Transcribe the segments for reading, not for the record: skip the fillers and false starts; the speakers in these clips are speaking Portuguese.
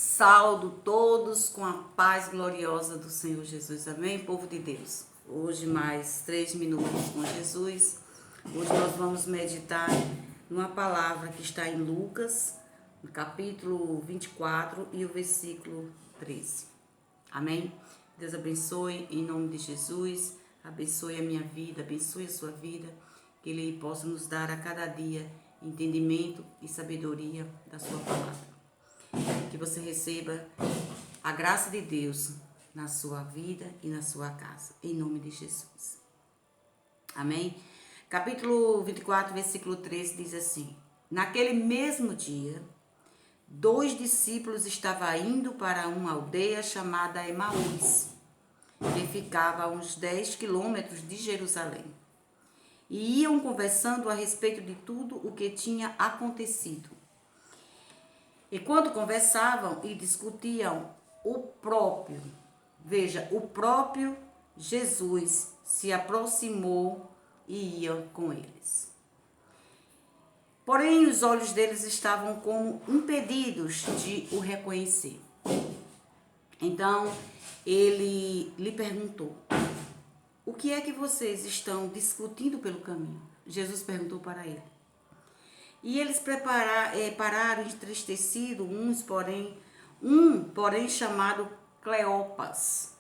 Saúdo todos com a paz gloriosa do Senhor Jesus. Amém, povo de Deus? Hoje mais 3 minutos com Jesus. Hoje nós vamos meditar numa palavra que está em Lucas, no capítulo 24 e o versículo 13. Amém? Deus abençoe em nome de Jesus. Abençoe a minha vida, abençoe a sua vida. Que Ele possa nos dar a cada dia entendimento e sabedoria da sua palavra. Que você receba a graça de Deus na sua vida e na sua casa, em nome de Jesus. Amém? Capítulo 24, versículo 13 diz assim: Naquele mesmo dia, 2 discípulos estavam indo para uma aldeia chamada Emaús, que ficava a uns 10 quilômetros de Jerusalém. E iam conversando a respeito de tudo o que tinha acontecido. E quando conversavam e discutiam, o próprio Jesus se aproximou e ia com eles. Porém, os olhos deles estavam como impedidos de o reconhecer. Então, ele lhe perguntou: o que é que vocês estão discutindo pelo caminho? Jesus perguntou para ele. E eles pararam entristecidos, porém chamado Cleopas,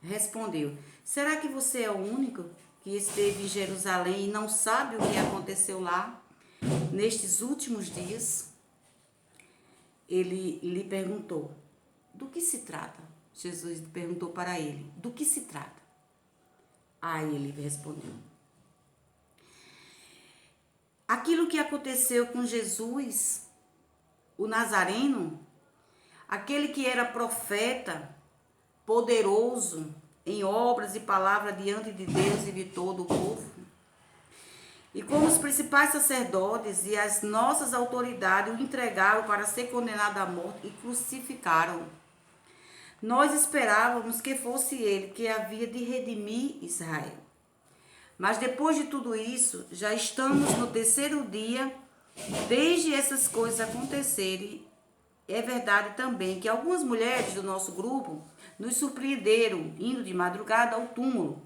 respondeu: será que você é o único que esteve em Jerusalém e não sabe o que aconteceu lá nestes últimos dias? Ele lhe perguntou: do que se trata? Jesus perguntou para ele: do que se trata? Aí ele respondeu: aquilo que aconteceu com Jesus, o Nazareno, aquele que era profeta, poderoso em obras e palavras diante de Deus e de todo o povo. E como os principais sacerdotes e as nossas autoridades o entregaram para ser condenado à morte e crucificaram. Nós esperávamos que fosse ele que havia de redimir Israel. Mas depois de tudo isso, já estamos no 3º dia, desde essas coisas acontecerem. É verdade também que algumas mulheres do nosso grupo nos surpreenderam indo de madrugada ao túmulo.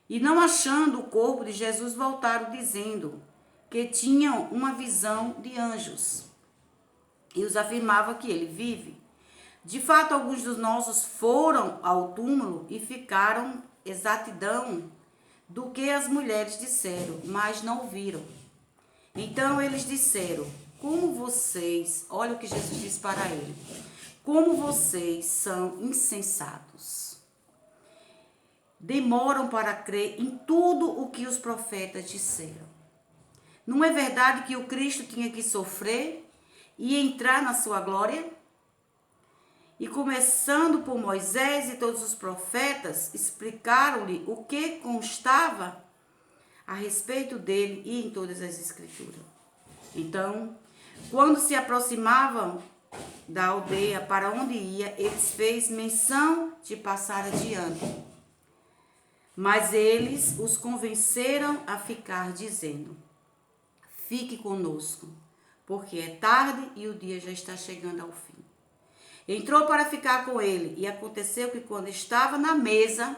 E não achando o corpo de Jesus, voltaram dizendo que tinham uma visão de anjos. E os afirmava que ele vive. De fato, alguns dos nossos foram ao túmulo e ficaram exatidão do que as mulheres disseram, mas não viram. Então eles disseram: como vocês, olha o que Jesus disse para ele, como vocês são insensatos. Demoram para crer em tudo o que os profetas disseram. Não é verdade que o Cristo tinha que sofrer e entrar na sua glória? E começando por Moisés e todos os profetas, explicaram-lhe o que constava a respeito dele e em todas as escrituras. Então, quando se aproximavam da aldeia para onde ia, eles fez menção de passar adiante. Mas eles os convenceram a ficar, dizendo: fique conosco, porque é tarde e o dia já está chegando ao fim. Entrou para ficar com ele, e aconteceu que quando estava na mesa,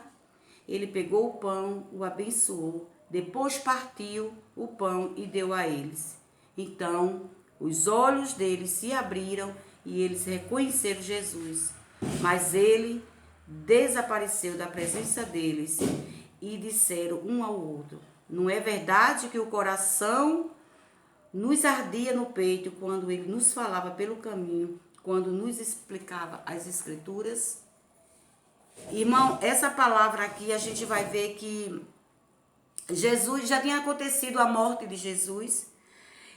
ele pegou o pão, o abençoou, depois partiu o pão e deu a eles. Então, os olhos deles se abriram e eles reconheceram Jesus. Mas ele desapareceu da presença deles e disseram um ao outro: não é verdade que o coração nos ardia no peito quando ele nos falava pelo caminho, quando nos explicava as escrituras? Irmão, essa palavra aqui a gente vai ver que Jesus, já tinha acontecido a morte de Jesus.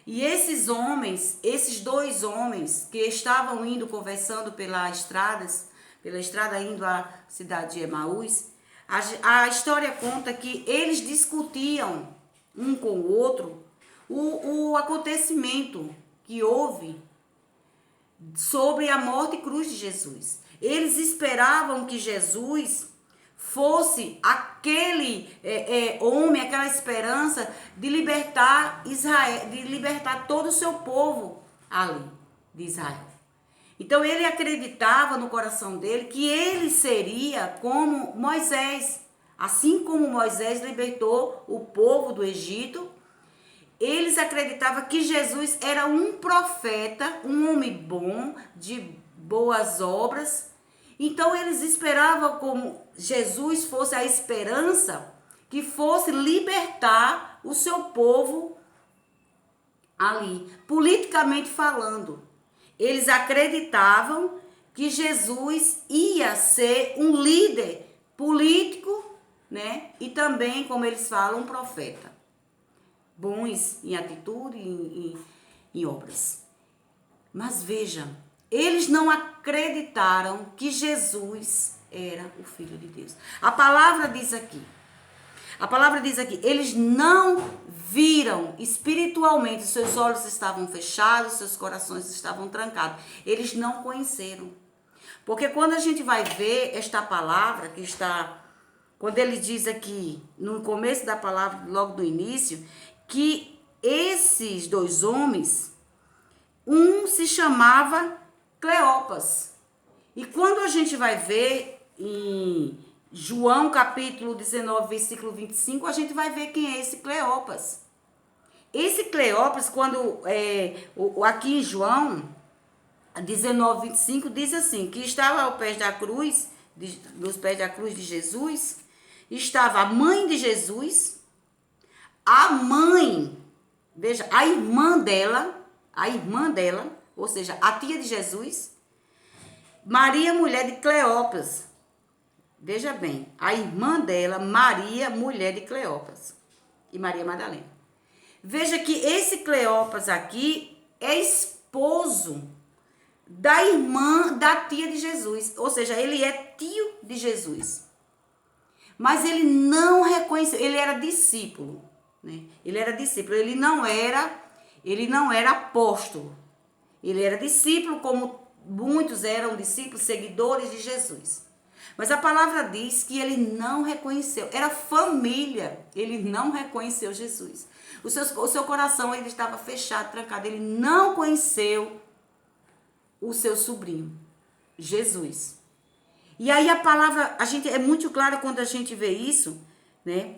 E esses homens, esses 2 homens que estavam indo conversando pela estrada indo à cidade de Emaús, a história conta que eles discutiam um com o outro o acontecimento que houve sobre a morte e cruz de Jesus. Eles esperavam que Jesus fosse aquele homem, aquela esperança de libertar Israel, de libertar todo o seu povo ali de Israel. Então ele acreditava no coração dele que ele seria como Moisés. Assim como Moisés libertou o povo do Egito, eles acreditavam que Jesus era um profeta, um homem bom, de boas obras. Então eles esperavam como Jesus fosse a esperança que fosse libertar o seu povo ali, politicamente falando. Eles acreditavam que Jesus ia ser um líder político, né? E também, como eles falam, um profeta. Bons em atitude e em obras. Mas veja, eles não acreditaram que Jesus era o Filho de Deus. A palavra diz aqui, eles não viram espiritualmente, seus olhos estavam fechados, seus corações estavam trancados. Eles não conheceram. Porque quando a gente vai ver esta palavra que está, quando ele diz aqui, no começo da palavra, logo do início, que esses dois homens, um se chamava Cleopas. E quando a gente vai ver em João capítulo 19, versículo 25, a gente vai ver quem é esse Cleopas. Esse Cleopas, quando aqui em João 19, 25, diz assim, que estava aos pés da cruz, nos pés da cruz de Jesus, estava a mãe de Jesus, a mãe, veja, a irmã dela, ou seja, a tia de Jesus, Maria, mulher de Cleopas. Veja bem, a irmã dela, Maria, mulher de Cleopas, e Maria Madalena. Veja que esse Cleopas aqui é esposo da irmã da tia de Jesus, ou seja, ele é tio de Jesus. Mas ele não reconheceu, ele era discípulo, né? Ele era discípulo, ele não era apóstolo. Ele era discípulo, como muitos eram discípulos, seguidores de Jesus. Mas a palavra diz que ele não reconheceu. Era família, ele não reconheceu Jesus. O seu coração ele estava fechado, trancado. Ele não conheceu o seu sobrinho, Jesus. E aí a palavra, a gente é muito clara quando a gente vê isso, né?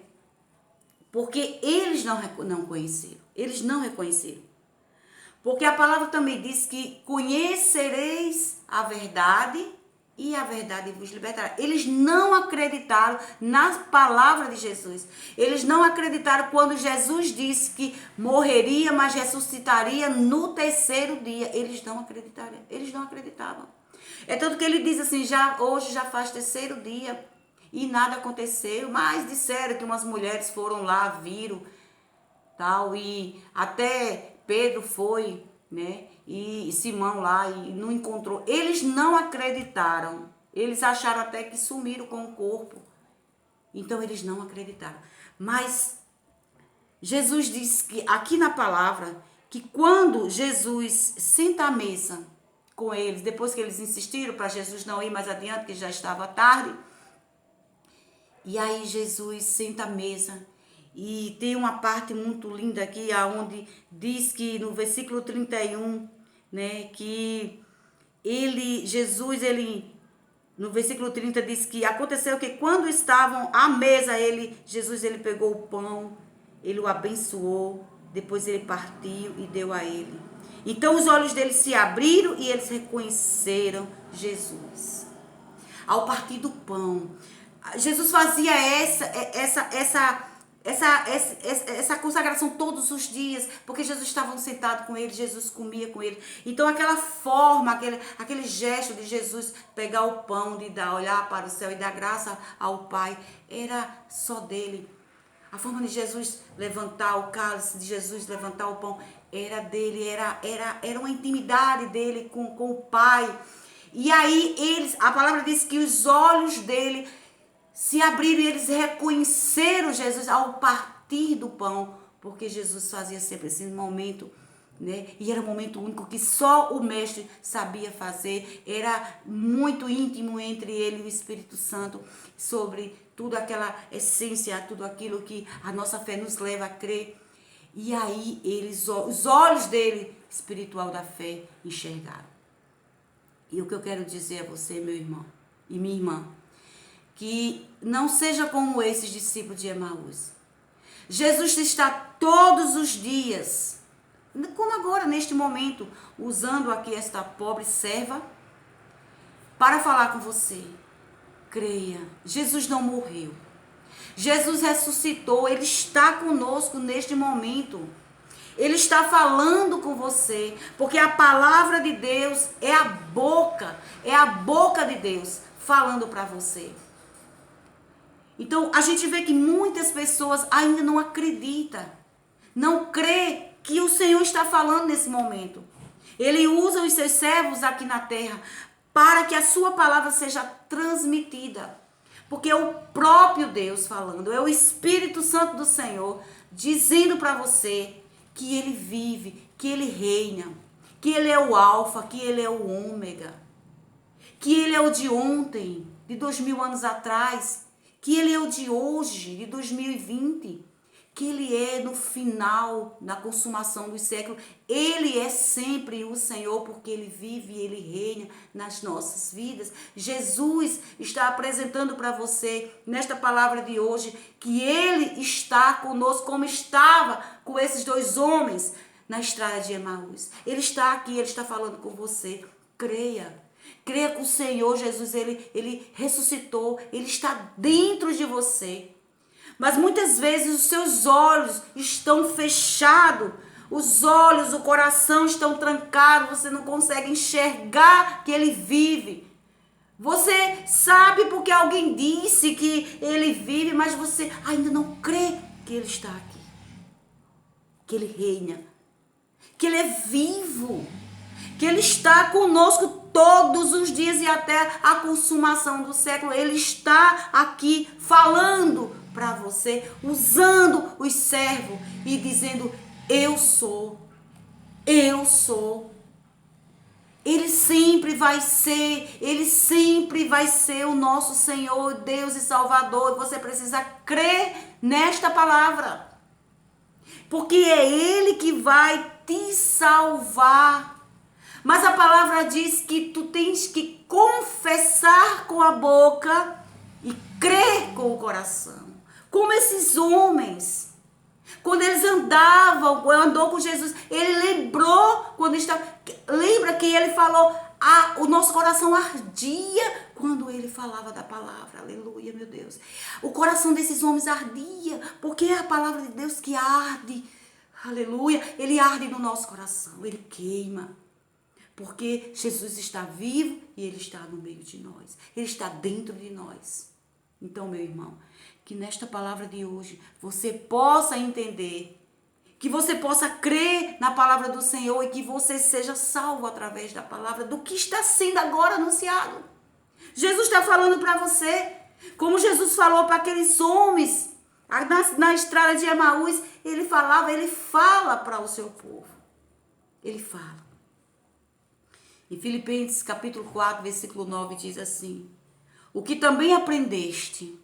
Porque eles não conheceram, eles não reconheceram. Porque a palavra também diz que conhecereis a verdade e a verdade vos libertará. Eles não acreditaram na palavra de Jesus. Eles não acreditaram quando Jesus disse que morreria, mas ressuscitaria no terceiro dia. Eles não acreditaram. Eles não acreditavam. É tanto que ele diz assim, hoje já faz terceiro dia e nada aconteceu. Mas disseram que umas mulheres foram lá, viram, tal, e até Pedro foi, né? E Simão lá e não encontrou. Eles não acreditaram. Eles acharam até que sumiram com o corpo. Então eles não acreditaram. Mas Jesus disse que aqui na palavra que quando Jesus senta à mesa com eles, depois que eles insistiram para Jesus não ir mais adiante, que já estava tarde, e aí Jesus senta à mesa. E tem uma parte muito linda aqui, onde diz que no versículo 31, né, que Jesus, no versículo 30 diz que aconteceu que quando estavam à mesa, Jesus pegou o pão, ele o abençoou, depois ele partiu e deu a ele. Então os olhos deles se abriram e eles reconheceram Jesus. Ao partir do pão, Jesus fazia essa consagração todos os dias, porque Jesus estava sentado com ele, Jesus comia com ele. Então aquela forma, aquele gesto de Jesus pegar o pão, de olhar para o céu e dar graça ao Pai, era só dele. A forma de Jesus levantar o cálice, de Jesus levantar o pão, era dele, era uma intimidade dele com o Pai. E aí a palavra diz que os olhos dele se abriram e eles reconheceram Jesus ao partir do pão, porque Jesus fazia sempre esse momento, né? E era um momento único que só o mestre sabia fazer. Era muito íntimo entre ele e o Espírito Santo, sobre tudo aquela essência, tudo aquilo que a nossa fé nos leva a crer. E aí os olhos dele, espiritual da fé, enxergaram. E o que eu quero dizer a você, meu irmão e minha irmã, que não seja como esses discípulos de Emaús. Jesus está todos os dias, como agora, neste momento, usando aqui esta pobre serva para falar com você. Creia, Jesus não morreu. Jesus ressuscitou, Ele está conosco neste momento. Ele está falando com você, porque a palavra de Deus é a boca de Deus falando para você. Então, a gente vê que muitas pessoas ainda não acreditam, não crê que o Senhor está falando nesse momento. Ele usa os seus servos aqui na terra para que a sua palavra seja transmitida. Porque é o próprio Deus falando, é o Espírito Santo do Senhor dizendo para você que Ele vive, que Ele reina, que Ele é o alfa, que Ele é o ômega, que Ele é o de ontem, de 2000 anos atrás, que Ele é o de hoje, de 2020, que Ele é no final, na consumação dos séculos. Ele é sempre o Senhor, porque Ele vive e Ele reina nas nossas vidas. Jesus está apresentando para você, nesta palavra de hoje, que Ele está conosco, como estava com esses dois homens na estrada de Emaús. Ele está aqui, Ele está falando com você. Creia. Creia que o Senhor Jesus, Ele ressuscitou, Ele está dentro de você. Mas muitas vezes os seus olhos estão fechados, os olhos, o coração estão trancados, você não consegue enxergar que Ele vive. Você sabe porque alguém disse que Ele vive, mas você ainda não crê que Ele está aqui, que Ele reina, que Ele é vivo, que Ele está conosco todos os dias e até a consumação do século. Ele está aqui falando para você, usando os servos e dizendo: eu sou. Ele sempre vai ser o nosso Senhor, Deus e Salvador. Você precisa crer nesta palavra, porque é Ele que vai te salvar. Mas a palavra diz que tu tens que confessar com a boca e crer com o coração. Como esses homens, quando eles andou com Jesus, ele lembrou, lembra que ele falou, o nosso coração ardia quando ele falava da palavra. Aleluia, meu Deus. O coração desses homens ardia, porque é a palavra de Deus que arde. Aleluia, ele arde no nosso coração, ele queima. Porque Jesus está vivo e Ele está no meio de nós. Ele está dentro de nós. Então, meu irmão, que nesta palavra de hoje você possa entender, que você possa crer na palavra do Senhor e que você seja salvo através da palavra, do que está sendo agora anunciado. Jesus está falando para você, como Jesus falou para aqueles homens na estrada de Emaús, Ele fala para o seu povo. Ele fala. Em Filipenses capítulo 4, versículo 9 diz assim: o que também aprendeste,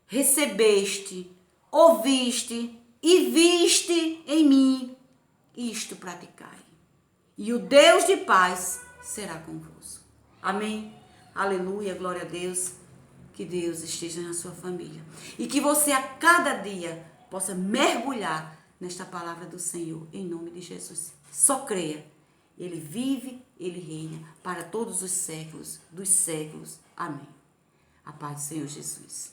recebeste, ouviste e viste em mim, isto praticai. E o Deus de paz será convosco. Amém? Aleluia, glória a Deus. Que Deus esteja na sua família. E que você a cada dia possa mergulhar nesta palavra do Senhor, em nome de Jesus. Só creia. Ele vive, Ele reina para todos os séculos dos séculos. Amém. A paz do Senhor Jesus.